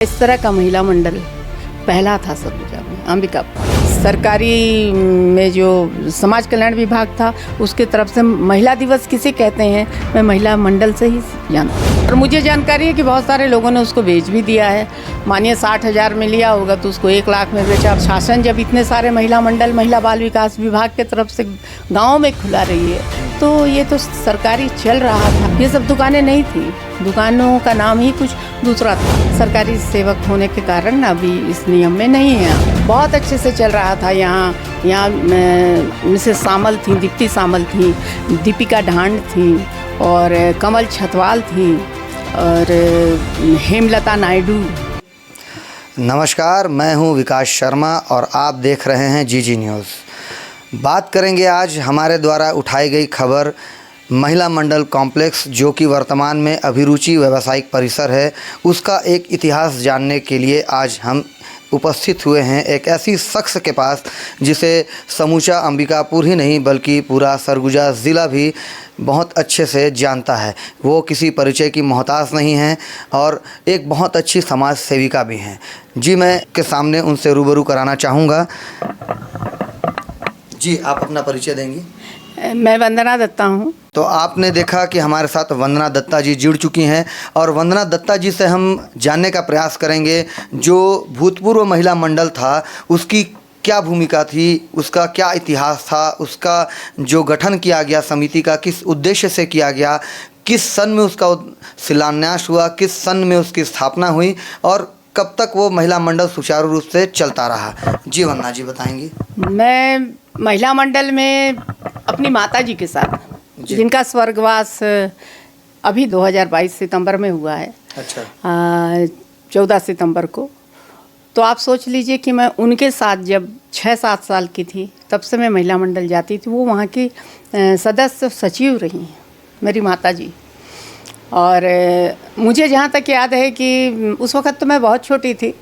इस तरह का महिला मंडल पहला था सरगुजा में, अंबिकापुर। सरकारी में जो समाज कल्याण विभाग था उसके तरफ से महिला दिवस किसे कहते हैं मैं महिला मंडल से ही जानती हूँ। और मुझे जानकारी है कि बहुत सारे लोगों ने उसको बेच भी दिया है। मानिए 60,000 में लिया होगा तो उसको 1 लाख में बेचा। शासन जब इतने सारे महिला मंडल महिला बाल विकास विभाग के तरफ से गाँव में खुला रही है तो ये तो सरकारी चल रहा था। ये सब दुकानें नहीं थी, दुकानों का नाम ही कुछ दूसरा था। सरकारी सेवक होने के कारण अभी इस नियम में नहीं है। बहुत अच्छे से चल रहा था। यहाँ मिसेस सामल थी, दीप्ति सामल थी, दीपिका ढांड थी और कमल छतवाल थी और हेमलता नायडू। नमस्कार, मैं हूं विकास शर्मा और आप देख रहे हैं जीजी न्यूज़। बात करेंगे आज हमारे द्वारा उठाई गई खबर महिला मंडल कॉम्प्लेक्स जो कि वर्तमान में अभिरुचि व्यावसायिक परिसर है, उसका एक इतिहास जानने के लिए आज हम उपस्थित हुए हैं एक ऐसी शख्स के पास जिसे समूचा अंबिकापुर ही नहीं बल्कि पूरा सरगुजा ज़िला भी बहुत अच्छे से जानता है। वो किसी परिचय की मोहताज नहीं हैं और एक बहुत अच्छी समाज सेविका भी हैं। जी, मैं के सामने उनसे रूबरू कराना चाहूँगा। जी, आप अपना परिचय देंगी? मैं वंदना दत्ता हूँ। तो आपने देखा कि हमारे साथ वंदना दत्ता जी जुड़ चुकी हैं और वंदना दत्ता जी से हम जानने का प्रयास करेंगे जो भूतपूर्व महिला मंडल था उसकी क्या भूमिका थी, उसका क्या इतिहास था, उसका जो गठन किया गया समिति का किस उद्देश्य से किया गया, किस सन में उसका शिलान्यास हुआ, किस सन में उसकी स्थापना हुई और कब तक वो महिला मंडल सुचारू रूप से चलता रहा। जी वंदना जी बताएंगी। मैं महिला मंडल में अपनी माता जी के साथ, जिनका स्वर्गवास अभी 2022 सितंबर में हुआ है। अच्छा। 14 सितंबर को। तो आप सोच लीजिए कि मैं उनके साथ जब 6-7 साल की थी तब से मैं महिला मंडल जाती थी। वो वहाँ की सदस्य सचिव रही मेरी माता जी। और मुझे जहाँ तक याद है कि उस वक़्त तो मैं बहुत छोटी थी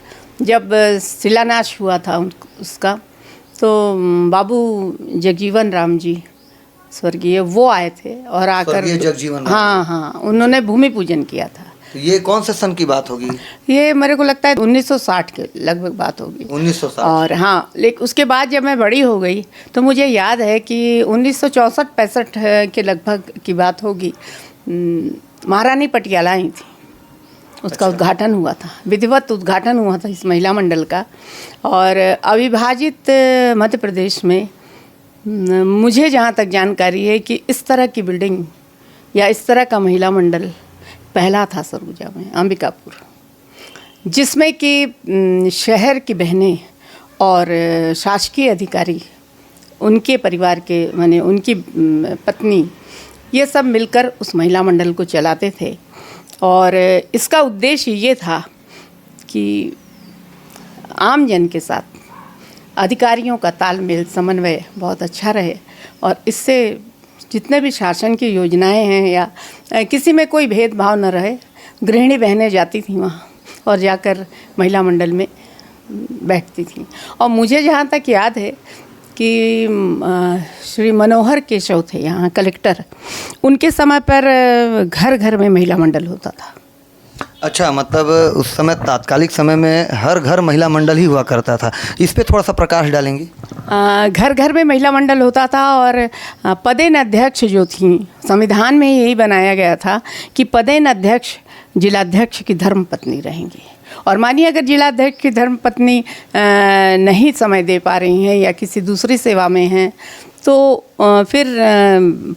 जब शिलान्यास हुआ था उसका, तो बाबू जगजीवन राम जी स्वर्गीय वो आए थे और आकर जगजीवन राम। हाँ, उन्होंने भूमि पूजन किया था। तो ये कौन से सन की बात होगी? ये मेरे को लगता है 1960 के लगभग बात होगी। 1960। और हाँ, लेकिन उसके बाद जब मैं बड़ी हो गई तो मुझे याद है कि 1964-65 के लगभग की बात होगी। महारानी पटियाला आई थी, उसका उद्घाटन हुआ था, विधिवत उद्घाटन हुआ था इस महिला मंडल का। और अविभाजित मध्य प्रदेश में मुझे जहाँ तक जानकारी है कि इस तरह की बिल्डिंग या इस तरह का महिला मंडल पहला था सरगुजा में, अंबिकापुर, जिसमें कि शहर की बहनें और शासकीय अधिकारी, उनके परिवार के माने उनकी पत्नी, ये सब मिलकर उस महिला मंडल को चलाते थे। और इसका उद्देश्य ये था कि आम जन के साथ अधिकारियों का तालमेल समन्वय बहुत अच्छा रहे और इससे जितने भी शासन की योजनाएं हैं या किसी में कोई भेदभाव न रहे। गृहिणी बहनें जाती थीं वहाँ और जाकर महिला मंडल में बैठती थीं। और मुझे जहाँ तक याद है कि श्री मनोहर केशव थे यहाँ कलेक्टर, उनके समय पर घर घर में महिला मंडल होता था। अच्छा, मतलब उस समय तात्कालिक समय में हर घर महिला मंडल ही हुआ करता था। इस पे थोड़ा सा प्रकाश डालेंगी? घर घर में महिला मंडल होता था और पदेन अध्यक्ष जो थी, संविधान में यही बनाया गया था कि पदेन अध्यक्ष जिलाध्यक्ष की धर्मपत्नी रहेंगी। और मानिए अगर जिलाध्यक्ष की धर्मपत्नी नहीं समय दे पा रही हैं या किसी दूसरी सेवा में हैं तो फिर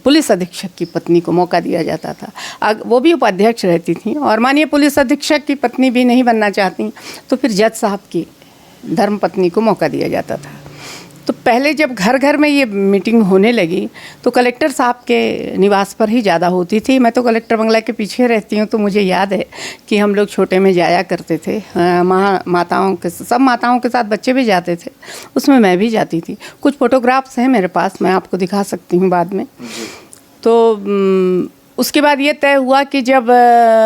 पुलिस अधीक्षक की पत्नी को मौका दिया जाता था। वो भी उपाध्यक्ष रहती थी। और मानिए पुलिस अधीक्षक की पत्नी भी नहीं बनना चाहती तो फिर जज साहब की धर्मपत्नी को मौका दिया जाता था। तो पहले जब घर घर में ये मीटिंग होने लगी तो कलेक्टर साहब के निवास पर ही ज़्यादा होती थी। मैं तो कलेक्टर बंगला के पीछे रहती हूँ तो मुझे याद है कि हम लोग छोटे में जाया करते थे। सब माताओं के साथ बच्चे भी जाते थे, उसमें मैं भी जाती थी। कुछ फ़ोटोग्राफ्स हैं मेरे पास, मैं आपको दिखा सकती हूँ बाद में। तो उसके बाद ये तय हुआ कि जब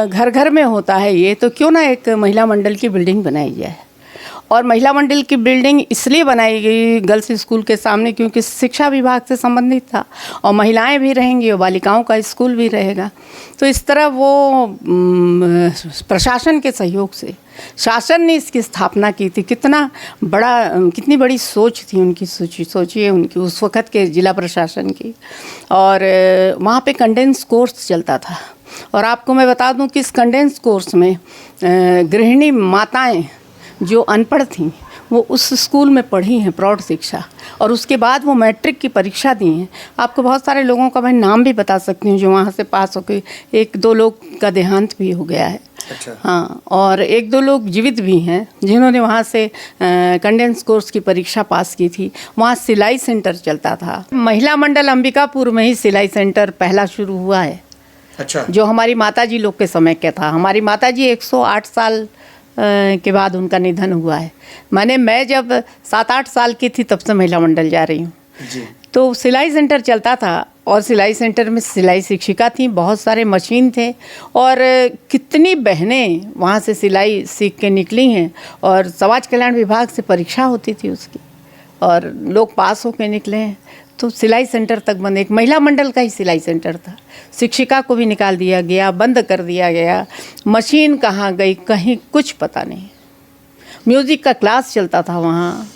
घर घर में होता है ये तो क्यों ना एक महिला मंडल की बिल्डिंग बनाई जाए। और महिला मंडल की बिल्डिंग इसलिए बनाई गई गर्ल्स स्कूल के सामने क्योंकि शिक्षा विभाग से संबंधित था और महिलाएं भी रहेंगी और बालिकाओं का स्कूल भी रहेगा। तो इस तरह वो प्रशासन के सहयोग से शासन ने इसकी स्थापना की थी। कितनी बड़ी सोच थी उनकी, सोचिए उनकी उस वक़्त के जिला प्रशासन की। और वहाँ पे कंडेंस कोर्स चलता था और आपको मैं बता दूं कि इस कंडेंस कोर्स में गृहिणी माताएं जो अनपढ़ थीं वो उस स्कूल में पढ़ी हैं प्रौढ़ शिक्षा, और उसके बाद वो मैट्रिक की परीक्षा दी हैं। आपको बहुत सारे लोगों का मैं नाम भी बता सकती हूँ जो वहाँ से पास होकर, 1-2 लोग का देहांत भी हो गया है। अच्छा। हाँ, और 1-2 लोग जीवित भी हैं जिन्होंने वहाँ से कंडेंस कोर्स की परीक्षा पास की थी। वहाँ सिलाई सेंटर चलता था। महिला मंडल अंबिकापुर में ही सिलाई सेंटर पहला शुरू हुआ है। अच्छा। जो हमारी माताजी लोग के समय का था। हमारी माताजी 108 साल के बाद उनका निधन हुआ है। मैं जब 7-8 साल की थी तब से महिला मंडल जा रही हूँ जी। तो सिलाई सेंटर चलता था और सिलाई सेंटर में सिलाई शिक्षिका थी, बहुत सारे मशीन थे और कितनी बहनें वहाँ से सिलाई सीख के निकली हैं और समाज कल्याण विभाग से परीक्षा होती थी उसकी और लोग पास होकर निकले हैं। तो सिलाई सेंटर तक बंद, एक महिला मंडल का ही सिलाई सेंटर था। शिक्षिका को भी निकाल दिया गया, बंद कर दिया गया। मशीन कहाँ गई कहीं कुछ पता नहीं। म्यूज़िक का क्लास चलता था वहाँ,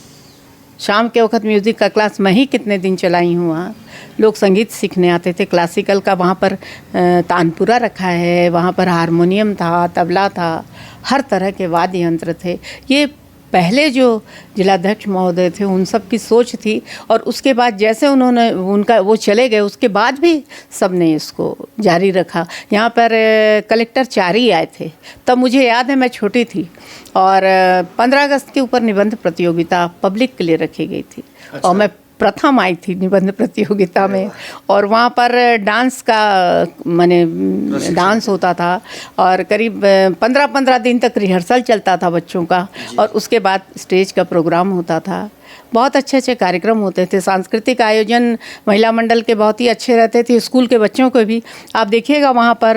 शाम के वक्त म्यूज़िक का क्लास मैं ही कितने दिन चलाई हूँ वहाँ। लोग संगीत सीखने आते थे, क्लासिकल का वहाँ पर तानपुरा रखा है, वहाँ पर हारमोनियम था, तबला था, हर तरह के वाद्य यंत्र थे। ये पहले जो जिलाध्यक्ष महोदय थे उन सब की सोच थी और उसके बाद जैसे वो चले गए उसके बाद भी सब ने इसको जारी रखा। यहाँ पर कलेक्टर 4 ही आए थे, तब मुझे याद है मैं छोटी थी और 15 अगस्त के ऊपर निबंध प्रतियोगिता पब्लिक के लिए रखी गई थी। अच्छा। और मैं प्रथम आई थी निबंध प्रतियोगिता में और वहाँ पर डांस का डांस होता था और करीब 15-15 दिन तक रिहर्सल चलता था बच्चों का और उसके बाद स्टेज का प्रोग्राम होता था। बहुत अच्छे कार्यक्रम होते थे। सांस्कृतिक आयोजन महिला मंडल के बहुत ही अच्छे रहते थे। स्कूल के बच्चों को भी आप देखिएगा वहाँ पर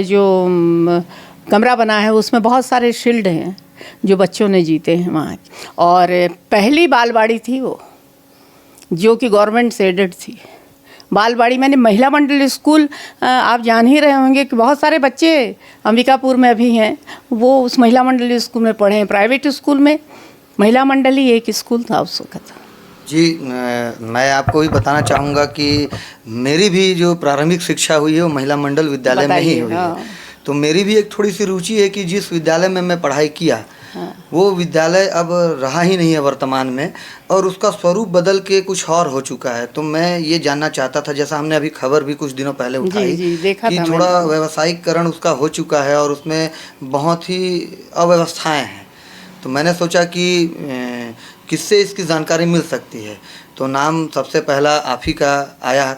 जो कमरा बना है उसमें बहुत सारे शील्ड हैं जो बच्चों ने जीते हैं वहाँ। और पहली बालवाड़ी थी वो जो कि गवर्नमेंट से एडेड थी। बालवाड़ी मैंने महिला मंडल स्कूल, आप जान ही रहे होंगे कि बहुत सारे बच्चे अंबिकापुर में अभी हैं वो उस महिला मंडल स्कूल में पढ़े हैं। प्राइवेट स्कूल में महिला मंडल ही एक स्कूल था उस वक्त। जी, मैं आपको भी बताना चाहूँगा कि मेरी भी जो प्रारंभिक शिक्षा हुई है वो महिला मंडल विद्यालय में ही हुई है। तो मेरी भी एक थोड़ी सी रुचि है कि जिस विद्यालय में मैं पढ़ाई किया वो विद्यालय अब रहा ही नहीं है वर्तमान में और उसका स्वरूप बदल के कुछ और हो चुका है। तो मैं ये जानना चाहता था, जैसा हमने अभी खबर भी कुछ दिनों पहले उठाई कि थोड़ा व्यावसायिकरण उसका हो चुका है और उसमें बहुत ही अव्यवस्थाएं हैं। तो मैंने सोचा कि किससे इसकी जानकारी मिल सकती है। तो नाम सबसे पहला आप ही का आया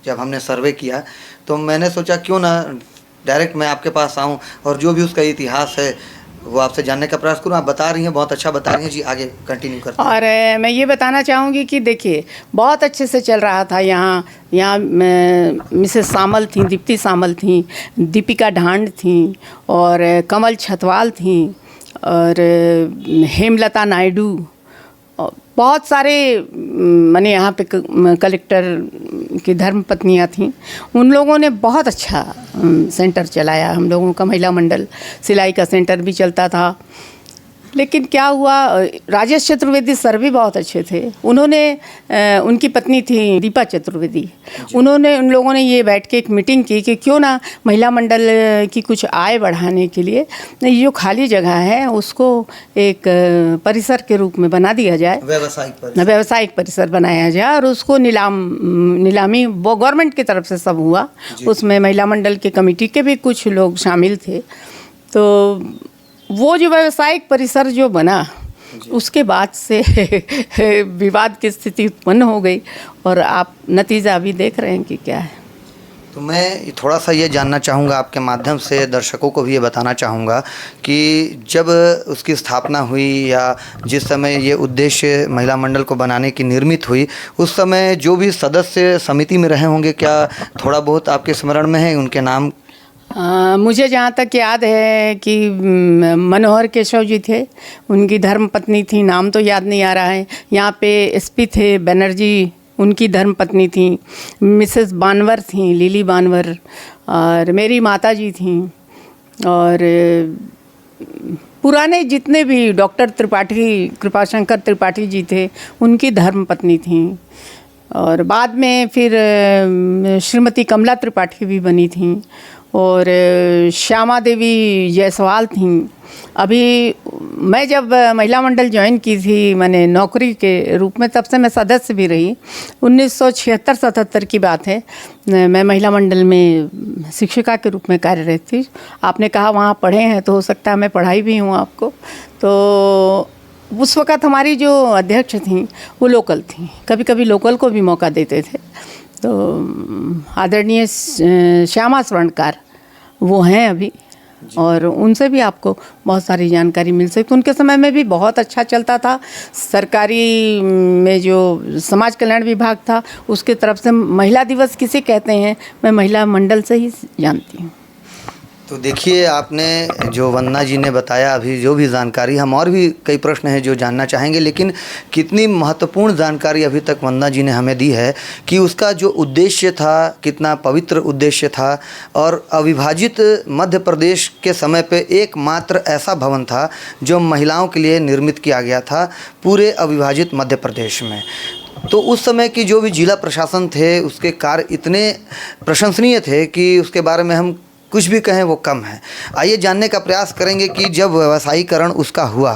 जब हमने सर्वे किया, तो मैंने सोचा क्यों ना डायरेक्ट मैं आपके पास आऊं और जो भी उसका इतिहास है वो आपसे जानने का प्रयास करूँ। आप बता रही हैं, बहुत अच्छा बता रही हैं जी, आगे कंटिन्यू करते हैं। और मैं ये बताना चाहूँगी कि देखिए बहुत अच्छे से चल रहा था यहाँ मिसेस सामल थी, दीप्ति सामल थी, दीपिका ढांड थी और कमल छतवाल थी और हेमलता नायडू, बहुत सारे माने यहाँ पे कलेक्टर की धर्म पत्नियाँ थीं। उन लोगों ने बहुत अच्छा सेंटर चलाया। हम लोगों का महिला मंडल सिलाई का सेंटर भी चलता था। लेकिन क्या हुआ, राजेश चतुर्वेदी सर भी बहुत अच्छे थे। उन्होंने उनकी पत्नी थी दीपा चतुर्वेदी, उन लोगों ने ये बैठ के एक मीटिंग की कि क्यों ना महिला मंडल की कुछ आय बढ़ाने के लिए ये जो खाली जगह है उसको एक परिसर के रूप में बना दिया जाए, व्यावसायिक परिसर बनाया जाए और उसको नीलामी वो गवर्नमेंट की तरफ से सब हुआ। उसमें महिला मंडल के कमेटी के भी कुछ लोग शामिल थे। तो वो जो व्यावसायिक परिसर जो बना उसके बाद से विवाद की स्थिति उत्पन्न हो गई और आप नतीजा अभी देख रहे हैं कि क्या है। तो मैं थोड़ा सा ये जानना चाहूँगा, आपके माध्यम से दर्शकों को भी ये बताना चाहूँगा कि जब उसकी स्थापना हुई या जिस समय ये उद्देश्य महिला मंडल को बनाने की निर्मित हुई, उस समय जो भी सदस्य समिति में रहे होंगे, क्या थोड़ा बहुत आपके स्मरण में है उनके नाम? मुझे जहाँ तक याद है कि मनोहर केशव जी थे, उनकी धर्मपत्नी थी, नाम तो याद नहीं आ रहा है। यहाँ पे एसपी थे बनर्जी, उनकी धर्मपत्नी थी। मिसेस बानवर थी, लिली बानवर, और मेरी माता जी थी। और पुराने जितने भी डॉक्टर त्रिपाठी, कृपाशंकर त्रिपाठी जी थे, उनकी धर्मपत्नी थी। और बाद में फिर श्रीमती कमला त्रिपाठी भी बनी थी, और श्यामा देवी जायसवाल थीं। अभी मैं जब महिला मंडल ज्वाइन की थी, मैंने नौकरी के रूप में, तब से मैं सदस्य भी रही। 1976-77 की बात है, मैं महिला मंडल में शिक्षिका के रूप में कार्यरत थी। आपने कहा वहाँ पढ़े हैं, तो हो सकता है मैं पढ़ाई भी हूँ आपको। तो उस वक़्त हमारी जो अध्यक्ष थीं वो लोकल थीं, कभी कभी लोकल को भी मौका देते थे। तो आदरणीय श्यामा स्वर्णकार वो हैं अभी, और उनसे भी आपको बहुत सारी जानकारी मिल सकती। उनके समय में भी बहुत अच्छा चलता था। सरकारी में जो समाज कल्याण विभाग था, उसके तरफ से महिला दिवस किसे कहते हैं, मैं महिला मंडल से ही जानती हूँ। तो देखिए, आपने जो वंदना जी ने बताया अभी, जो भी जानकारी, हम और भी कई प्रश्न हैं जो जानना चाहेंगे, लेकिन कितनी महत्वपूर्ण जानकारी अभी तक वंदना जी ने हमें दी है कि उसका जो उद्देश्य था, कितना पवित्र उद्देश्य था। और अविभाजित मध्य प्रदेश के समय पे एकमात्र ऐसा भवन था जो महिलाओं के लिए निर्मित किया गया था पूरे अविभाजित मध्य प्रदेश में। तो उस समय की जो भी जिला प्रशासन थे, उसके कार्य इतने प्रशंसनीय थे कि उसके बारे में हम कुछ भी कहें वो कम है। आइए जानने का प्रयास करेंगे कि जब व्यवसायीकरण उसका हुआ,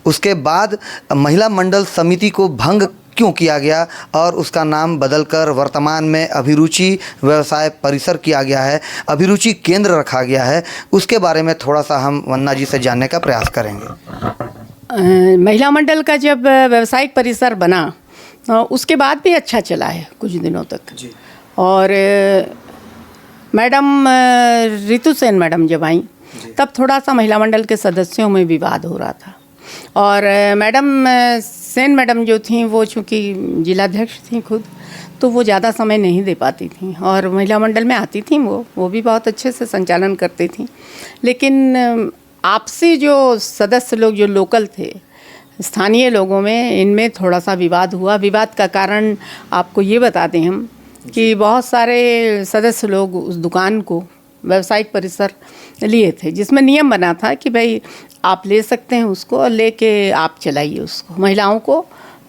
उसके बाद महिला मंडल समिति को भंग क्यों किया गया और उसका नाम बदलकर वर्तमान में अभिरुचि व्यवसाय परिसर किया गया है, अभिरुचि केंद्र रखा गया है, उसके बारे में थोड़ा सा हम वंदना जी से जानने का प्रयास करेंगे। महिला मंडल का जब व्यावसायिक परिसर बना, उसके बाद भी अच्छा चला है कुछ दिनों तक जी। और मैडम रितु सेन मैडम जब आई, तब थोड़ा सा महिला मंडल के सदस्यों में विवाद हो रहा था। और मैडम सेन मैडम जो थी, वो चूँकि जिलाध्यक्ष थी खुद, तो वो ज़्यादा समय नहीं दे पाती थी। और महिला मंडल में आती थी वो भी बहुत अच्छे से संचालन करती थी। लेकिन आपसी जो सदस्य लोग जो लोकल थे, स्थानीय लोगों में, इनमें थोड़ा सा विवाद हुआ। विवाद का कारण आपको ये बता दें हम कि बहुत सारे सदस्य लोग उस दुकान को व्यावसायिक परिसर लिए थे, जिसमें नियम बना था कि भाई आप ले सकते हैं उसको, और लेके आप चलाइए उसको। महिलाओं को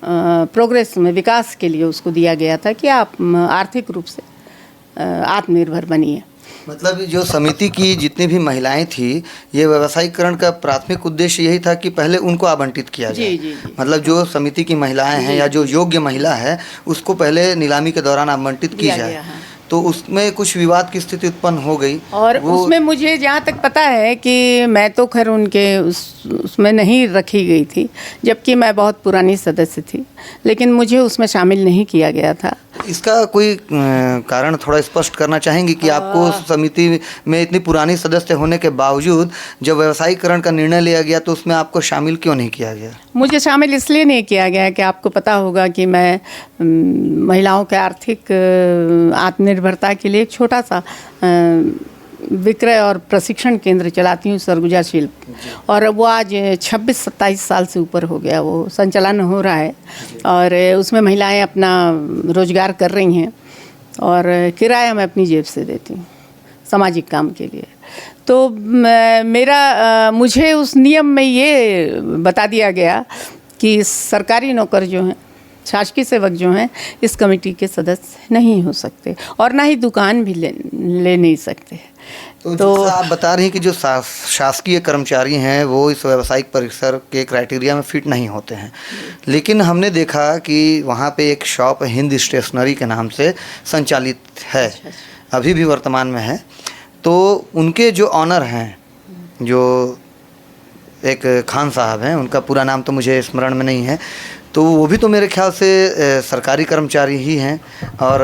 प्रोग्रेस में, विकास के लिए उसको दिया गया था कि आप आर्थिक रूप से आत्मनिर्भर बनिए। मतलब जो समिति की जितनी भी महिलाएं थी, ये व्यवसायीकरण का प्राथमिक उद्देश्य यही था कि पहले उनको आवंटित किया जाए। जी। मतलब जो समिति की महिलाएं हैं या जो योग्य महिला है, उसको पहले नीलामी के दौरान आवंटित की जाए। हाँ। तो उसमें कुछ विवाद की स्थिति उत्पन्न हो गई। और उसमें मुझे जहाँ तक पता है कि मैं तो खैर उनके उसमें नहीं रखी गई थी, जबकि मैं बहुत पुरानी सदस्य थी, लेकिन मुझे उसमें शामिल नहीं किया गया था। इसका कोई कारण थोड़ा स्पष्ट करना चाहेंगी कि आपको समिति में इतनी पुरानी सदस्य होने के बावजूद जब व्यवसायीकरण का निर्णय लिया गया, तो उसमें आपको शामिल क्यों नहीं किया गया? मुझे शामिल इसलिए नहीं किया गया कि आपको पता होगा कि मैं महिलाओं के आर्थिक आत्मनिर्भरता के लिए एक छोटा सा विक्रय और प्रशिक्षण केंद्र चलाती हूँ, सरगुजा शिल्प, और वो आज 26-27 साल से ऊपर हो गया, वो संचालन हो रहा है। और उसमें महिलाएं अपना रोजगार कर रही हैं, और किराया मैं अपनी जेब से देती हूँ सामाजिक काम के लिए। तो मुझे उस नियम में ये बता दिया गया कि सरकारी नौकर जो हैं, शासकीय सेवक जो हैं, इस कमेटी के सदस्य नहीं हो सकते, और ना ही दुकान भी ले नहीं सकते। तो आप बता रही हैं कि जो शासकीय कर्मचारी हैं वो इस व्यावसायिक परिसर के क्राइटेरिया में फिट नहीं होते हैं, लेकिन हमने देखा कि वहाँ पे एक शॉप हिंद स्टेशनरी के नाम से संचालित है, अभी भी वर्तमान में है। तो उनके जो ऑनर हैं, जो एक खान साहब हैं, उनका पूरा नाम तो मुझे स्मरण में नहीं है, तो वो भी तो मेरे ख्याल से सरकारी कर्मचारी ही हैं। और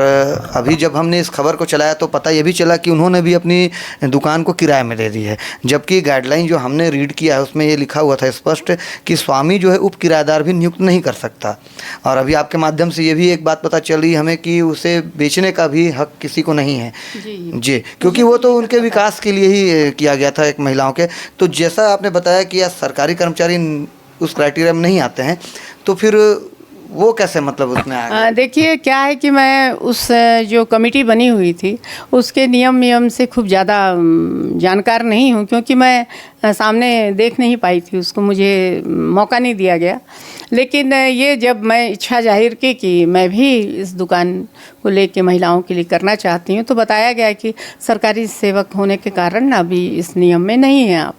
अभी जब हमने इस खबर को चलाया तो पता ये भी चला कि उन्होंने भी अपनी दुकान को किराए में दे दी है, जबकि गाइडलाइन जो हमने रीड किया है उसमें ये लिखा हुआ था स्पष्ट कि स्वामी जो है उप किराएदार भी नियुक्त नहीं कर सकता। और अभी आपके माध्यम से ये भी एक बात पता चल रही है हमें कि उसे बेचने का भी हक किसी को नहीं है जी, क्योंकि वो तो उनके विकास के लिए ही किया गया था एक महिलाओं के। तो जैसा आपने बताया कि यह सरकारी कर्मचारी उस क्राइटेरिया में नहीं आते हैं, तो फिर वो कैसे मतलब उसमें आ गए? देखिए क्या है कि मैं उस जो कमेटी बनी हुई थी उसके नियम से खूब ज़्यादा जानकार नहीं हूँ, क्योंकि मैं सामने देख नहीं पाई थी उसको, मुझे मौका नहीं दिया गया। लेकिन ये जब मैं इच्छा जाहिर की कि मैं भी इस दुकान को लेके महिलाओं के लिए करना चाहती हूँ, तो बताया गया कि सरकारी सेवक होने के कारण अभी इस नियम में नहीं है आप।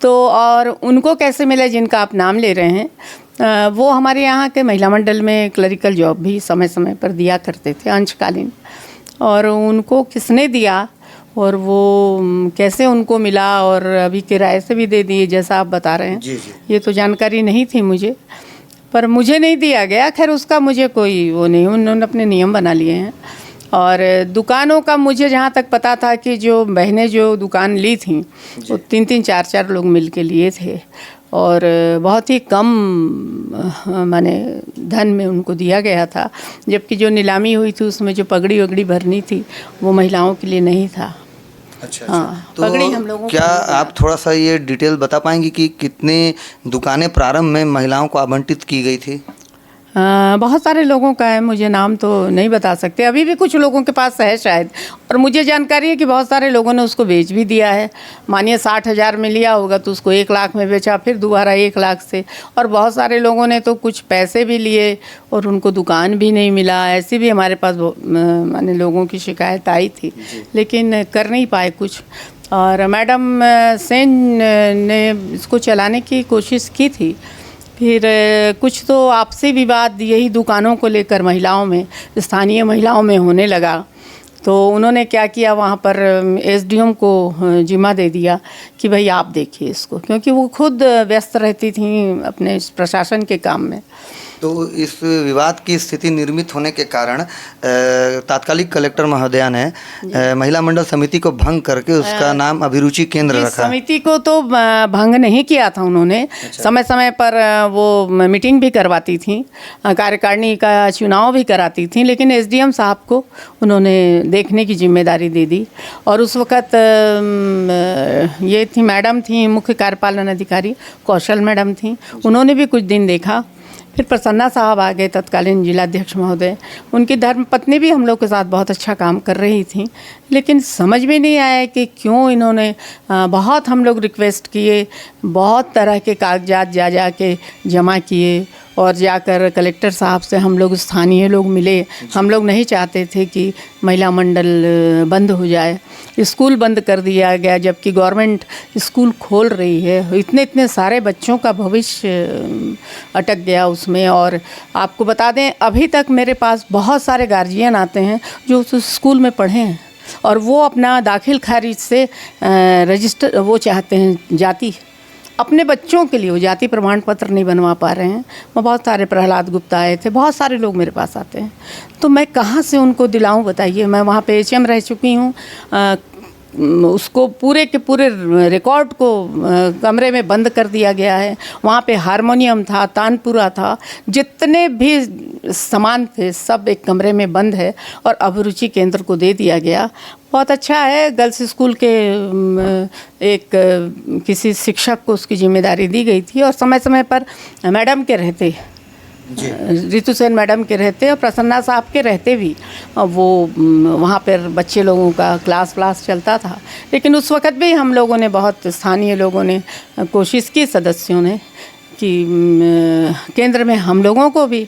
तो और उनको कैसे मिले जिनका आप नाम ले रहे हैं, वो हमारे यहाँ के महिला मंडल में क्लरिकल जॉब भी समय समय पर दिया करते थे अंशकालीन, और उनको किसने दिया और वो कैसे उनको मिला और अभी किराए से भी दे दिए जैसा आप बता रहे हैं, जी जी। ये तो जानकारी नहीं थी मुझे, पर मुझे नहीं दिया गया। खैर उसका मुझे कोई वो नहीं, उन्होंने अपने नियम बना लिए हैं। और दुकानों का मुझे जहाँ तक पता था कि जो बहनें जो दुकान ली थी वो 3-3, 4-4 लोग मिल के लिए थे, और बहुत ही कम माने धन में उनको दिया गया था, जबकि जो नीलामी हुई थी उसमें जो पगड़ी वगड़ी भरनी थी वो महिलाओं के लिए नहीं था। अच्छा, हाँ, तो पगड़ी हम लोगों क्या आप थोड़ा सा ये डिटेल बता पाएंगी कि कितने दुकानें प्रारंभ में महिलाओं को आवंटित की गई थी? बहुत सारे लोगों का है, मुझे नाम तो नहीं बता सकते, अभी भी कुछ लोगों के पास है शायद, और मुझे जानकारी है कि बहुत सारे लोगों ने उसको बेच भी दिया है। मानिए 60,000 में लिया होगा तो उसको 1 लाख में बेचा, फिर दोबारा 1 लाख से, और बहुत सारे लोगों ने तो कुछ पैसे भी लिए और उनको दुकान भी नहीं मिला। ऐसी भी हमारे पास माने लोगों की शिकायत आई थी, लेकिन कर नहीं पाए कुछ। और मैडम सेन ने इसको चलाने की कोशिश की थी, फिर कुछ तो आपसी विवाद यही दुकानों को लेकर महिलाओं में, स्थानीय महिलाओं में होने लगा, तो उन्होंने क्या किया, वहाँ पर एसडीएम को जिम्मा दे दिया कि भाई आप देखिए इसको, क्योंकि वो खुद व्यस्त रहती थी अपने प्रशासन के काम में। तो इस विवाद की स्थिति निर्मित होने के कारण तात्कालिक कलेक्टर महोदया ने महिला मंडल समिति को भंग करके उसका नाम अभिरुचि केंद्र रखा। समिति को तो भंग नहीं किया था उन्होंने। अच्छा। समय समय पर वो मीटिंग भी करवाती थी, कार्यकारिणी का चुनाव भी कराती थी, लेकिन एसडीएम साहब को उन्होंने देखने की जिम्मेदारी दे दी। और उस वक़्त ये थी मैडम थी मुख्य कार्यपालन अधिकारी कौशल मैडम थी, उन्होंने भी कुछ दिन देखा। फिर प्रसन्ना साहब आ गए, तत्कालीन जिलाध्यक्ष महोदय, उनकी धर्मपत्नी भी हम लोग के साथ बहुत अच्छा काम कर रही थी, लेकिन समझ में नहीं आया कि क्यों इन्होंने बहुत हम लोग रिक्वेस्ट किए, बहुत तरह के कागजात जा के जमा किए, और जाकर कलेक्टर साहब से हम लोग स्थानीय लोग मिले। हम लोग नहीं चाहते थे कि महिला मंडल बंद हो जाए, स्कूल बंद कर दिया गया, जबकि गवर्नमेंट स्कूल खोल रही है। इतने सारे बच्चों का भविष्य अटक गया उसमें। और आपको बता दें, अभी तक मेरे पास बहुत सारे गार्जियन आते हैं जो उस स्कूल में पढ़े हैं, और वो अपना दाखिल खारिज से रजिस्टर वो चाहते हैं जाति, अपने बच्चों के लिए वो जाति प्रमाण पत्र नहीं बनवा पा रहे हैं। मैं बहुत सारे, प्रहलाद गुप्ता आए थे, बहुत सारे लोग मेरे पास आते हैं, तो मैं कहाँ से उनको दिलाऊं बताइए। मैं वहाँ पे एचएम रह चुकी हूँ, उसको पूरे के पूरे रिकॉर्ड को कमरे में बंद कर दिया गया है। वहाँ पे हारमोनियम था, तानपुरा था, जितने भी सामान थे सब एक कमरे में बंद है, और अभिरुचि केंद्र को दे दिया गया। बहुत अच्छा है, गर्ल्स स्कूल के एक किसी शिक्षक को उसकी जिम्मेदारी दी गई थी, और समय समय पर मैडम के रहते, रितु सेन मैडम के रहते और प्रसन्ना साहब के रहते भी वो वहाँ पर बच्चे लोगों का क्लास चलता था। लेकिन उस वक़्त भी हम लोगों ने, बहुत स्थानीय लोगों ने कोशिश की, सदस्यों ने, कि केंद्र में हम लोगों को भी,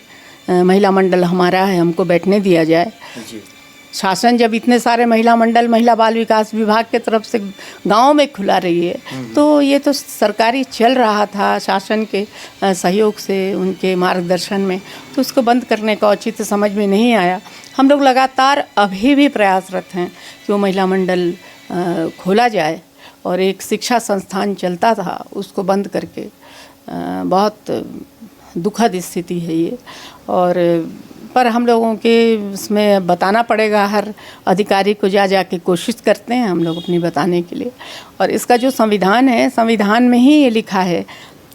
महिला मंडल हमारा है, हमको बैठने दिया जाए। शासन जब इतने सारे महिला मंडल महिला बाल विकास विभाग के तरफ से गाँव में खुला रही है, तो ये तो सरकारी चल रहा था शासन के सहयोग से, उनके मार्गदर्शन में, तो उसको बंद करने का औचित्य समझ में नहीं आया। हम लोग लगातार अभी भी प्रयासरत हैं कि वो महिला मंडल खोला जाए, और एक शिक्षा संस्थान चलता था उसको बंद करके बहुत दुखद स्थिति है ये। और पर हम लोगों के इसमें बताना पड़ेगा, हर अधिकारी को जा के कोशिश करते हैं हम लोग अपनी बताने के लिए। और इसका जो संविधान है, संविधान में ही ये लिखा है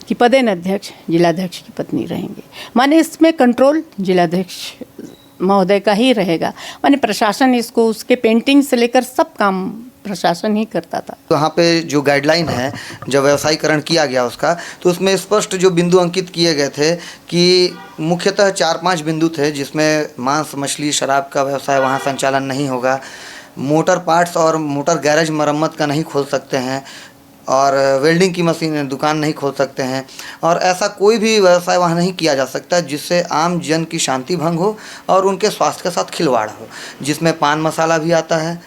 कि पदेन अध्यक्ष जिलाध्यक्ष की पत्नी रहेंगे। माने इसमें कंट्रोल जिलाध्यक्ष महोदय का ही रहेगा। माने प्रशासन इसको, उसके पेंटिंग से लेकर सब काम प्रशासन ही करता था। तो यहाँ पे जो गाइडलाइन है, जब व्यवसायीकरण किया गया उसका, तो उसमें स्पष्ट जो बिंदु अंकित किए गए थे कि मुख्यतः 4-5 बिंदु थे, जिसमें मांस, मछली, शराब का व्यवसाय वहाँ संचालन नहीं होगा, मोटर पार्ट्स और मोटर गैरेज मरम्मत का नहीं खोल सकते हैं, और वेल्डिंग की मशीन दुकान नहीं खोल सकते हैं, और ऐसा कोई भी व्यवसाय वहाँ नहीं किया जा सकता जिससे आम जन की शांति भंग हो और उनके स्वास्थ्य के साथ खिलवाड़ हो, जिसमें पान मसाला भी आता है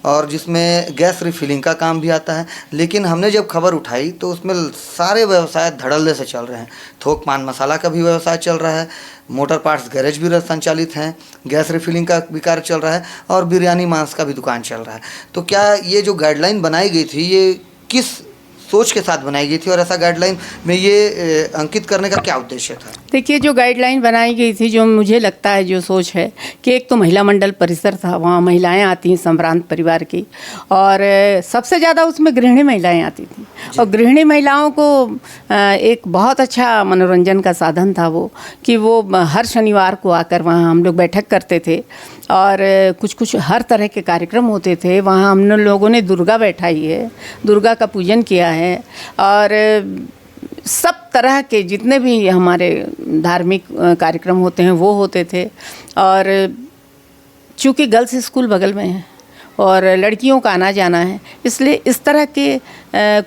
और जिसमें गैस रिफिलिंग का काम भी आता है। लेकिन हमने जब खबर उठाई तो उसमें सारे व्यवसाय धड़ल्ले से चल रहे हैं। थोक पान मसाला का भी व्यवसाय चल रहा है, मोटर पार्ट्स गैरेज भी संचालित हैं, गैस रिफिलिंग का भी कार्य चल रहा है, और बिरयानी मांस का भी दुकान चल रहा है। तो क्या ये जो गाइडलाइन बनाई गई थी, ये किस सोच के साथ बनाई गई थी, और ऐसा गाइडलाइन में ये अंकित करने का क्या उद्देश्य था? देखिए, जो गाइडलाइन बनाई गई थी, जो मुझे लगता है जो सोच है कि एक तो महिला मंडल परिसर था, वहाँ महिलाएं आती हैं संभ्रांत परिवार की, और सबसे ज़्यादा उसमें गृहिणी महिलाएं आती थी। और गृहिणी महिलाओं को एक बहुत अच्छा मनोरंजन का साधन था वो, कि वो हर शनिवार को आकर वहाँ हम लोग बैठक करते थे, और कुछ हर तरह के कार्यक्रम होते थे। वहाँ हम लोगों ने दुर्गा बैठाई है, दुर्गा का पूजन किया है, और सब तरह के जितने भी हमारे धार्मिक कार्यक्रम होते हैं वो होते थे। और चूँकि गर्ल्स स्कूल बगल में है और लड़कियों का आना जाना है, इसलिए इस तरह के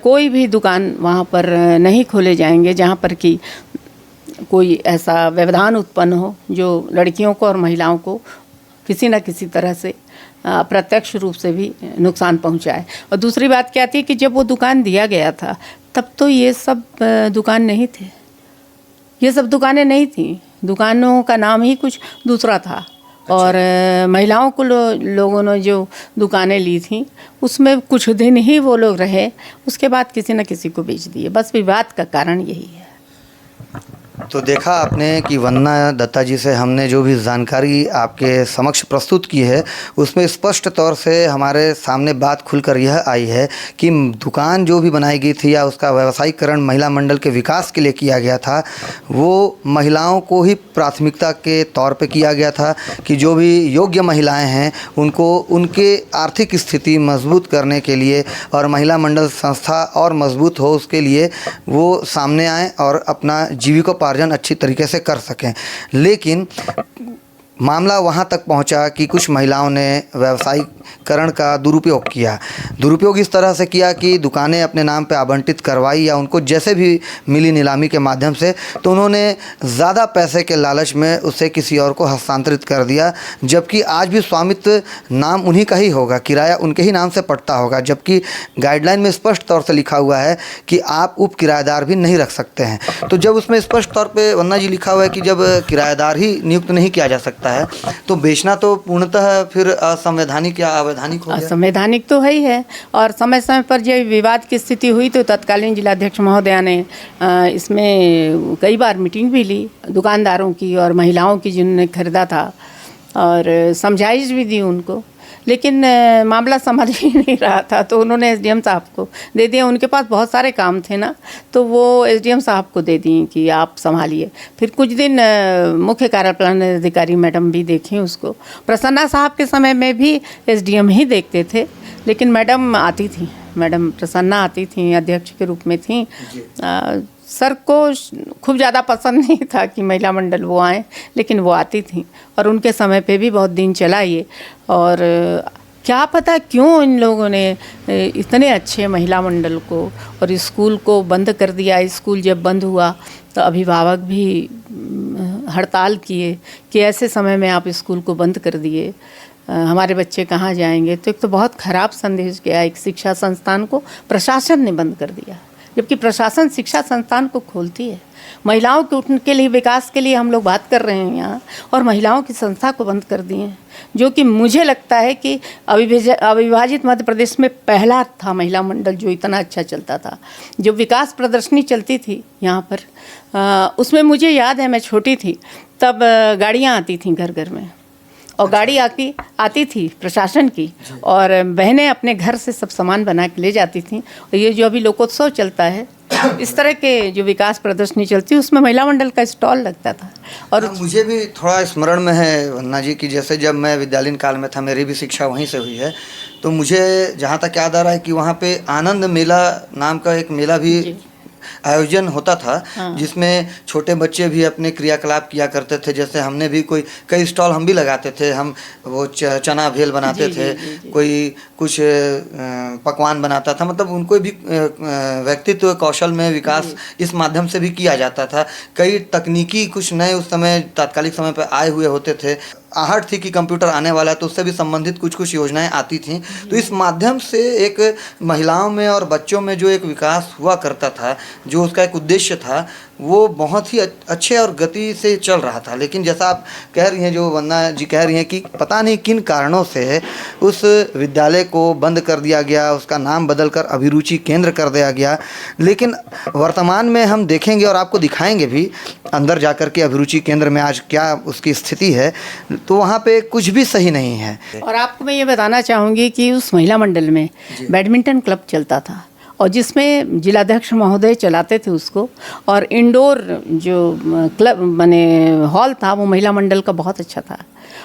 कोई भी दुकान वहाँ पर नहीं खोले जाएंगे जहाँ पर कि कोई ऐसा व्यवधान उत्पन्न हो जो लड़कियों को और महिलाओं को किसी न किसी तरह से प्रत्यक्ष रूप से भी नुकसान पहुंचाए। और दूसरी बात क्या थी कि जब वो दुकान दिया गया था तब तो ये सब दुकान नहीं थे, ये सब दुकानें नहीं थी, दुकानों का नाम ही कुछ दूसरा था। और महिलाओं को लोगों ने जो दुकानें ली थी उसमें कुछ दिन ही वो लोग रहे, उसके बाद किसी न किसी को बेच दिए। बस विवाद का कारण यही है। तो देखा आपने कि वंदना दत्ता जी से हमने जो भी जानकारी आपके समक्ष प्रस्तुत की है, उसमें स्पष्ट तौर से हमारे सामने बात खुलकर यह आई है कि दुकान जो भी बनाई गई थी या उसका व्यवसायीकरण महिला मंडल के विकास के लिए किया गया था, वो महिलाओं को ही प्राथमिकता के तौर पे किया गया था, कि जो भी योग्य महिलाएं हैं उनको उनके आर्थिक स्थिति मजबूत करने के लिए और महिला मंडल संस्था और मजबूत हो उसके लिए वो सामने आएँ और अपना जीविकोपार्जन अच्छी तरीके से कर सकें। लेकिन मामला वहाँ तक पहुँचा कि कुछ महिलाओं ने व्यवसायीकरण का दुरुपयोग किया। दुरुपयोग इस तरह से किया कि दुकानें अपने नाम पे आवंटित करवाई या उनको जैसे भी मिली नीलामी के माध्यम से, तो उन्होंने ज़्यादा पैसे के लालच में उसे किसी और को हस्तांतरित कर दिया, जबकि आज भी स्वामित्व नाम उन्हीं का ही होगा, किराया उनके ही नाम से पड़ता होगा। जबकि गाइडलाइन में स्पष्ट तौर से लिखा हुआ है कि आप उप किराएदार भी नहीं रख सकते हैं। तो जब उसमें स्पष्ट तौर पर वंदना जी लिखा हुआ है कि जब किराएदार ही नियुक्त नहीं किया जा सकता है, तो बेचना तो पूर्णतः फिर असंवैधानिक या अवैधानिक हो गया। असंवैधानिक तो है ही है। और समय समय पर जब विवाद की स्थिति हुई तो तत्कालीन जिलाध्यक्ष महोदया ने इसमें कई बार मीटिंग भी ली दुकानदारों की और महिलाओं की जिन्होंने खरीदा था, और समझाइश भी दी उनको, लेकिन मामला समझ ही नहीं रहा था। तो उन्होंने एसडीएम साहब को दे दिया, उनके पास बहुत सारे काम थे ना, तो वो एसडीएम साहब को दे दिए कि आप संभालिए। फिर कुछ दिन मुख्य कार्यपालन अधिकारी मैडम भी देखें उसको। प्रसन्ना साहब के समय में भी एसडीएम ही देखते थे, लेकिन मैडम आती थी, मैडम प्रसन्ना आती थी, अध्यक्ष के रूप में थी। सर को खूब ज़्यादा पसंद नहीं था कि महिला मंडल वो आए, लेकिन वो आती थी और उनके समय पे भी बहुत दिन चला ये। और क्या पता क्यों इन लोगों ने इतने अच्छे महिला मंडल को और स्कूल को बंद कर दिया। स्कूल जब बंद हुआ तो अभिभावक भी हड़ताल किए कि ऐसे समय में आप स्कूल को बंद कर दिए, हमारे बच्चे कहाँ जाएंगे। तो एक तो बहुत ख़राब संदेश गया एक शिक्षा संस्थान को, प्रशासन ने बंद कर दिया। जबकि प्रशासन शिक्षा संस्थान को खोलती है। महिलाओं के उनके लिए विकास के लिए हम लोग बात कर रहे हैं यहाँ, और महिलाओं की संस्था को बंद कर दिए हैं, जो कि मुझे लगता है कि अविभाजित मध्य प्रदेश में पहला था महिला मंडल जो इतना अच्छा चलता था। जो विकास प्रदर्शनी चलती थी यहाँ पर, उसमें मुझे याद है, मैं छोटी थी तब गाड़ियाँ आती थीं घर घर में, और गाड़ी आती थी प्रशासन की, और बहनें अपने घर से सब सामान बना के ले जाती थीं। और ये जो अभी लोकोत्सव चलता है, इस तरह के जो विकास प्रदर्शनी चलती है, उसमें महिला मंडल का स्टॉल लगता था। और मुझे भी थोड़ा स्मरण में है वंदना जी की, जैसे जब मैं विद्यालयीन काल में था, मेरी भी शिक्षा वहीं से हुई है, तो मुझे जहाँ तक याद आ रहा है कि वहाँ पे आनंद मेला नाम का एक मेला भी आयोजन होता था। हाँ। जिसमें छोटे बच्चे भी अपने क्रियाकलाप किया करते थे। जैसे हमने भी कई स्टॉल हम भी लगाते थे, हम वो चना भेल बनाते थे, कोई कुछ पकवान बनाता था, मतलब उनको भी व्यक्तित्व कौशल में विकास इस माध्यम से भी किया जाता था। कई तकनीकी कुछ नए उस समय तात्कालिक समय पर आए हुए होते थे। आहट थी कि कंप्यूटर आने वाला है, तो उससे भी संबंधित कुछ योजनाएं आती थीं। तो इस माध्यम से एक महिलाओं में और बच्चों में जो एक विकास हुआ करता था, जो उसका एक उद्देश्य था, वो बहुत ही अच्छे और गति से चल रहा था। लेकिन जैसा आप कह रही हैं, जो वंदना जी कह रही हैं, कि पता नहीं किन कारणों से उस विद्यालय को बंद कर दिया गया, उसका नाम बदलकर अभिरुचि केंद्र कर दिया गया। लेकिन वर्तमान में हम देखेंगे और आपको दिखाएंगे भी अंदर जाकर के अभिरुचि केंद्र में आज क्या उसकी स्थिति है, तो वहाँ पे कुछ भी सही नहीं है। और आपको मैं ये बताना चाहूँगी कि उस महिला मंडल में बैडमिंटन क्लब चलता था, और जिसमें जिलाध्यक्ष महोदय चलाते थे उसको, और इंडोर जो क्लब माने हॉल था वो महिला मंडल का बहुत अच्छा था।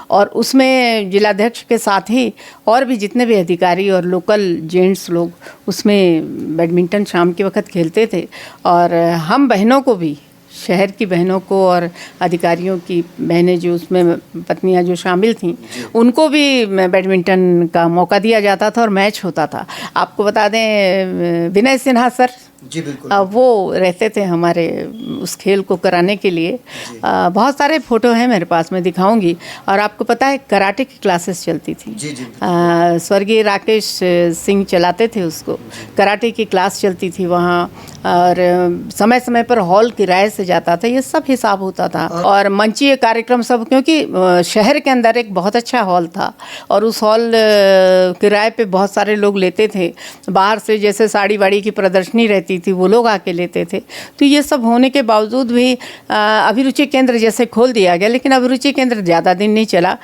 और उसमें जिलाध्यक्ष के साथ ही और भी जितने भी अधिकारी और लोकल जेंट्स लोग उसमें बैडमिंटन शाम के वक्त खेलते थे। और हम बहनों को भी, शहर की बहनों को और अधिकारियों की बहनें जो उसमें पत्नियां जो शामिल थीं, उनको भी बैडमिंटन का मौका दिया जाता था और मैच होता था। आपको बता दें, विनय सिन्हा सर जी बिल्कुल, वो रहते थे हमारे उस खेल को कराने के लिए। बहुत सारे फ़ोटो हैं मेरे पास, मैं दिखाऊंगी। और आपको पता है कराटे की क्लासेस चलती थी। जी जी, स्वर्गीय राकेश सिंह चलाते थे उसको, कराटे की क्लास चलती थी वहाँ, और समय समय पर हॉल किराए से जाता था, ये सब हिसाब होता था। और मंचीय कार्यक्रम सब, क्योंकि शहर के अंदर एक बहुत अच्छा हॉल था, और उस हॉल किराए पे बहुत सारे लोग लेते थे। बाहर से जैसे साड़ी वाड़ी की प्रदर्शनी रहती थी, वो लोग आके लेते थे। तो ये सब होने के बावजूद भी अभिरुचि केंद्र जैसे खोल दिया गया, लेकिन अभिरुचि केंद्र ज़्यादा दिन नहीं चला।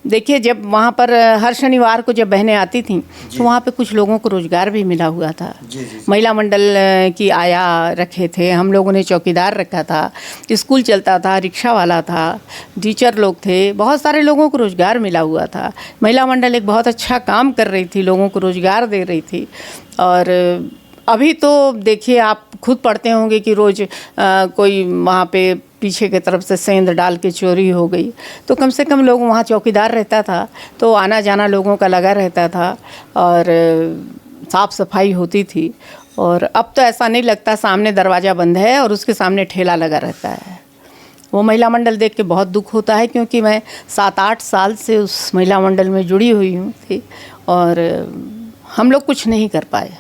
देखिए, जब वहाँ पर हर शनिवार को जब बहनें आती थीं, तो वहाँ पे कुछ लोगों को रोज़गार भी मिला हुआ था। महिला मंडल की आया रखे थे, हम लोगों ने चौकीदार रखा था, स्कूल चलता था, रिक्शा वाला था, टीचर लोग थे, बहुत सारे लोगों को रोज़गार मिला हुआ था। महिला मंडल एक बहुत अच्छा काम कर रही थी, लोगों को रोज़गार दे रही थी। और अभी तो देखिए, आप खुद पढ़ते होंगे कि रोज़ कोई वहाँ पे पीछे की तरफ से सेंध डाल के चोरी हो गई, तो कम से कम लोग वहाँ चौकीदार रहता था, तो आना जाना लोगों का लगा रहता था, और साफ़ सफाई होती थी। और अब तो ऐसा नहीं लगता, सामने दरवाज़ा बंद है और उसके सामने ठेला लगा रहता है। वो महिला मंडल देख के बहुत दुख होता है, क्योंकि मैं 7-8 साल से उस महिला मंडल में जुड़ी हुई हूँ थी, और हम लोग कुछ नहीं कर पाए,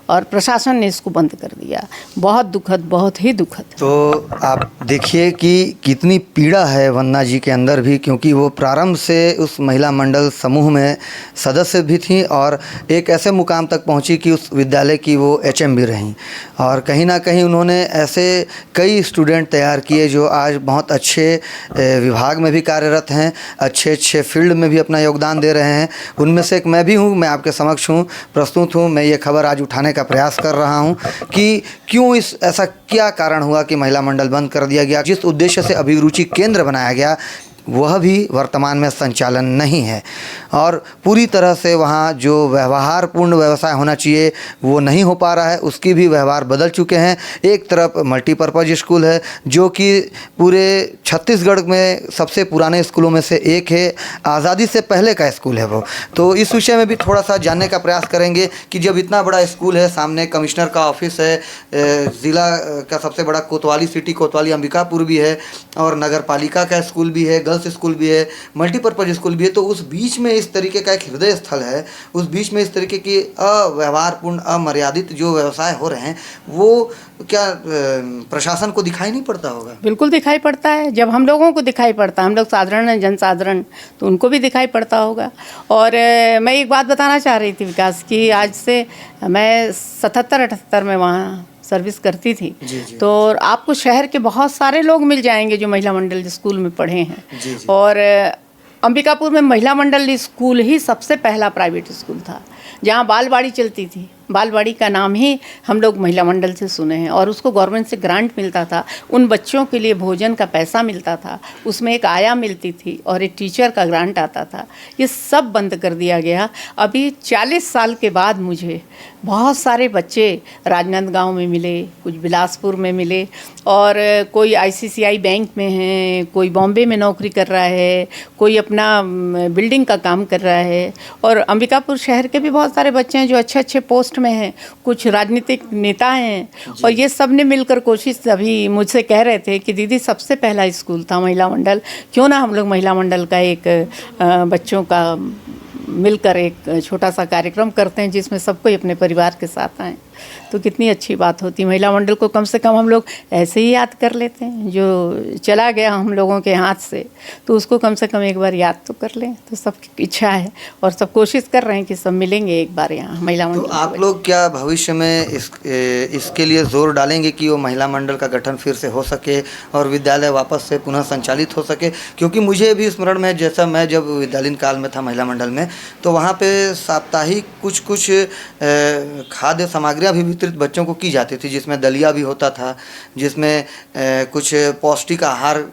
और प्रशासन ने इसको बंद कर दिया। बहुत दुखद, बहुत ही दुखद। तो आप देखिए कि कितनी पीड़ा है वंदना जी के अंदर भी, क्योंकि वो प्रारंभ से उस महिला मंडल समूह में सदस्य भी थी, और एक ऐसे मुकाम तक पहुंची कि उस विद्यालय की वो एचएम भी रहीं। और कहीं ना कहीं उन्होंने ऐसे कई स्टूडेंट तैयार किए जो आज बहुत अच्छे विभाग में भी कार्यरत हैं, अच्छे अच्छे फील्ड में भी अपना योगदान दे रहे हैं। उनमें से एक मैं भी हूँ, मैं आपके समक्ष हूँ, प्रस्तुत हूँ। मैं ये खबर आज उठाने का प्रयास कर रहा हूं कि क्यों ऐसा क्या कारण हुआ कि महिला मंडल बंद कर दिया गया। जिस उद्देश्य से अभिरुचि केंद्र बनाया गया, वह भी वर्तमान में संचालन नहीं है, और पूरी तरह से वहाँ जो व्यवहारपूर्ण व्यवसाय होना चाहिए वो नहीं हो पा रहा है। उसकी भी व्यवहार बदल चुके हैं। एक तरफ मल्टीपर्पज़ स्कूल है, जो कि पूरे छत्तीसगढ़ में सबसे पुराने स्कूलों में से एक है, आज़ादी से पहले का स्कूल है वो। तो इस विषय में भी थोड़ा सा जानने का प्रयास करेंगे कि जब इतना बड़ा स्कूल है, सामने कमिश्नर का ऑफिस है, ज़िला का सबसे बड़ा कोतवाली सिटी, कोतवाली अंबिकापुर भी है, और नगर पालिका का स्कूल भी है, गर्ल्स स्कूल भी है, मल्टीपर्पज़ स्कूल भी है, तो उस बीच में इस तरीके का एक हृदय स्थल है, उस बीच में इस तरीके की अव्यवहारपूर्ण अमर्यादित जो व्यवसाय हो रहे हैं वो क्या प्रशासन को दिखाई नहीं पड़ता होगा? बिल्कुल दिखाई पड़ता है। जब हम लोगों को दिखाई पड़ता है, हम लोग साधारण हैं, जनसाधारण, तो उनको भी दिखाई पड़ता होगा। और मैं एक बात बताना चाह रही थी विकास की, आज से मैं 77-78 में वहाँ सर्विस करती थी। जी, जी। तो आपको शहर के बहुत सारे लोग मिल जाएंगे जो महिला मंडल स्कूल में पढ़े हैं। जी, जी। और अंबिकापुर में महिला मंडल स्कूल ही सबसे पहला प्राइवेट स्कूल था जहाँ बालवाड़ी चलती थी। बालवाड़ी का नाम ही हम लोग महिला मंडल से सुने हैं। और उसको गवर्नमेंट से ग्रांट मिलता था, उन बच्चों के लिए भोजन का पैसा मिलता था, उसमें एक आया मिलती थी और एक टीचर का ग्रांट आता था। ये सब बंद कर दिया गया। अभी 40 साल के बाद मुझे बहुत सारे बच्चे राजनांदगांव में मिले, कुछ बिलासपुर में मिले, और कोई ICICI बैंक में है, कोई बॉम्बे में नौकरी कर रहा है, कोई अपना बिल्डिंग का काम कर रहा है। और अंबिकापुर शहर के भी बहुत सारे बच्चे हैं जो अच्छे अच्छे पोस्ट में हैं, कुछ राजनीतिक नेता हैं। और ये सब ने मिलकर कोशिश, अभी मुझसे कह रहे थे कि दीदी सबसे पहला स्कूल था महिला मंडल, क्यों ना हम लोग महिला मंडल का एक बच्चों का मिलकर एक छोटा सा कार्यक्रम करते हैं जिसमें सब कोई अपने परिवार के साथ आएँ। तो कितनी अच्छी बात होती। महिला मंडल को कम से कम हम लोग ऐसे ही याद कर लेते हैं, जो चला गया हम लोगों के हाथ से, तो उसको कम से कम एक बार याद तो कर लें। तो सबकी इच्छा है और सब कोशिश कर रहे हैं कि सब मिलेंगे एक बार यहाँ महिला मंडल। तो आप लोग क्या भविष्य में इसके लिए जोर डालेंगे कि वो महिला मंडल का गठन फिर से हो सके और विद्यालय वापस से पुनः संचालित हो सके? क्योंकि मुझे भी स्मरण में, जैसा मैं जब विद्यालयीन काल में था महिला मंडल में, तो वहाँ पे साप्ताहिक कुछ खाद्य सामग्रियाँ भी वितरित बच्चों को की जाती थी, जिसमें दलिया भी होता था, जिसमें कुछ पौष्टिक आहार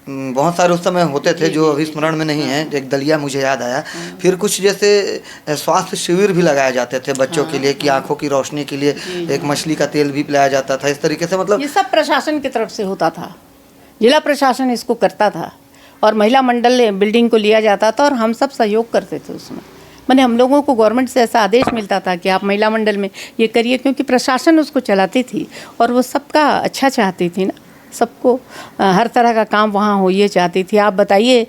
बहुत सारे उस समय होते थे जो अभी स्मरण में नहीं है। एक दलिया मुझे याद आया। फिर कुछ जैसे स्वास्थ्य शिविर भी लगाए जाते थे बच्चों के लिए कि आंखों की रोशनी के लिए एक मछली का तेल भी पिलाया जाता था। इस तरीके से मतलब ये सब प्रशासन की तरफ से होता था, जिला प्रशासन इसको करता था और महिला मंडल बिल्डिंग को लिया जाता था और हम सब सहयोग करते थे उसमें। मैंने हम लोगों को गवर्नमेंट से ऐसा आदेश मिलता था कि आप महिला मंडल में ये करिए, क्योंकि प्रशासन उसको चलाती थी और वो सबका अच्छा चाहती थी ना, सबको हर तरह का काम वहाँ हो ये चाहती थी। आप बताइए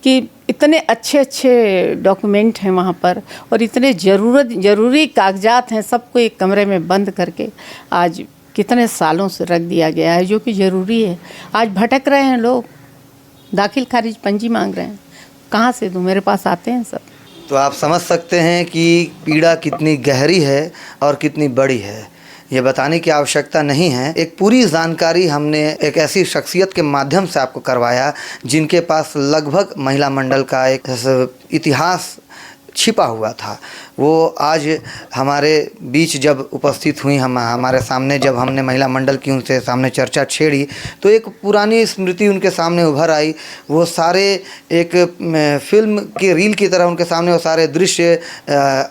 कि इतने अच्छे अच्छे डॉक्यूमेंट हैं वहाँ पर और इतने ज़रूरी कागजात हैं, सबको एक कमरे में बंद करके आज कितने सालों से रख दिया गया है, जो कि ज़रूरी है। आज भटक रहे हैं लोग, दाखिल खारिज पंजी मांग रहे हैं, कहाँ से दूँ, मेरे पास आते हैं सब। तो आप समझ सकते हैं कि पीड़ा कितनी गहरी है और कितनी बड़ी है। ये बताने की आवश्यकता नहीं है। एक पूरी जानकारी हमने एक ऐसी शख्सियत के माध्यम से आपको करवाया जिनके पास लगभग महिला मंडल का एक इतिहास छिपा हुआ था। वो आज हमारे बीच जब उपस्थित हुई, हमारे सामने जब हमने महिला मंडल की उनसे सामने चर्चा छेड़ी, तो एक पुरानी स्मृति उनके सामने उभर आई। वो सारे एक फिल्म के रील की तरह उनके सामने वो सारे दृश्य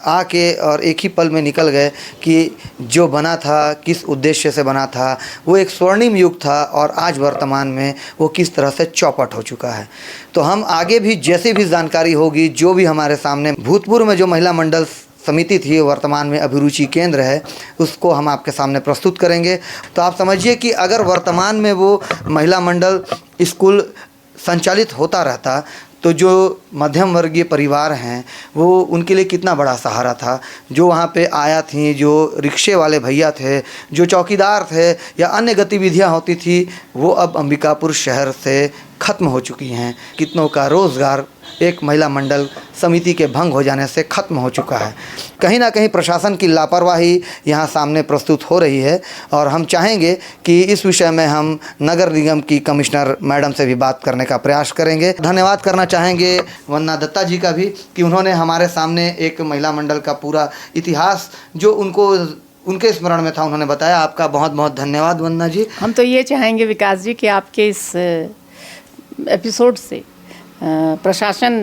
आके और एक ही पल में निकल गए कि जो बना था, किस उद्देश्य से बना था। वो एक स्वर्णिम युग था और आज वर्तमान में वो किस तरह से चौपट हो चुका है। तो हम आगे भी जैसी भी जानकारी होगी, जो भी हमारे सामने भूतपूर्व में जो महिला मंडल समिति थी, वर्तमान में अभिरुचि केंद्र है, उसको हम आपके सामने प्रस्तुत करेंगे। तो आप समझिए कि अगर वर्तमान में वो महिला मंडल स्कूल संचालित होता रहता तो जो मध्यम वर्गीय परिवार हैं वो उनके लिए कितना बड़ा सहारा था। जो वहाँ पे आया थी, जो रिक्शे वाले भैया थे, जो चौकीदार थे या अन्य गतिविधियाँ होती थी, वो अब अंबिकापुर शहर से ख़त्म हो चुकी हैं। कितनों का रोज़गार एक महिला मंडल समिति के भंग हो जाने से ख़त्म हो चुका है। कहीं ना कहीं प्रशासन की लापरवाही यहाँ सामने प्रस्तुत हो रही है और हम चाहेंगे कि इस विषय में हम नगर निगम की कमिश्नर मैडम से भी बात करने का प्रयास करेंगे। धन्यवाद करना चाहेंगे वंदना दत्ता जी का भी कि उन्होंने हमारे सामने एक महिला मंडल का पूरा इतिहास जो उनके स्मरण में था उन्होंने बताया। आपका बहुत बहुत धन्यवाद वंदना जी। हम तो ये चाहेंगे विकास जी कि आपके इस एपिसोड से प्रशासन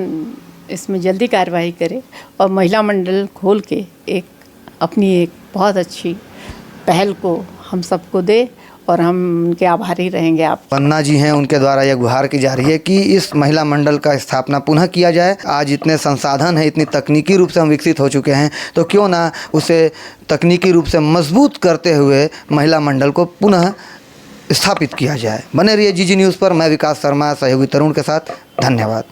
इसमें जल्दी कार्रवाई करे और महिला मंडल खोल के अपनी एक बहुत अच्छी पहल को हम सबको दे और हम उनके आभारी रहेंगे। आप वंदना जी हैं, उनके द्वारा यह गुहार की जा रही है कि इस महिला मंडल का स्थापना पुनः किया जाए। आज इतने संसाधन हैं, इतनी तकनीकी रूप से हम विकसित हो चुके हैं, तो क्यों ना उसे तकनीकी रूप से मजबूत करते हुए महिला मंडल को पुनः स्थापित किया जाए। बने रहिए जीजी न्यूज़ पर। मैं विकास शर्मा सहयोगी तरुण के साथ। धन्यवाद।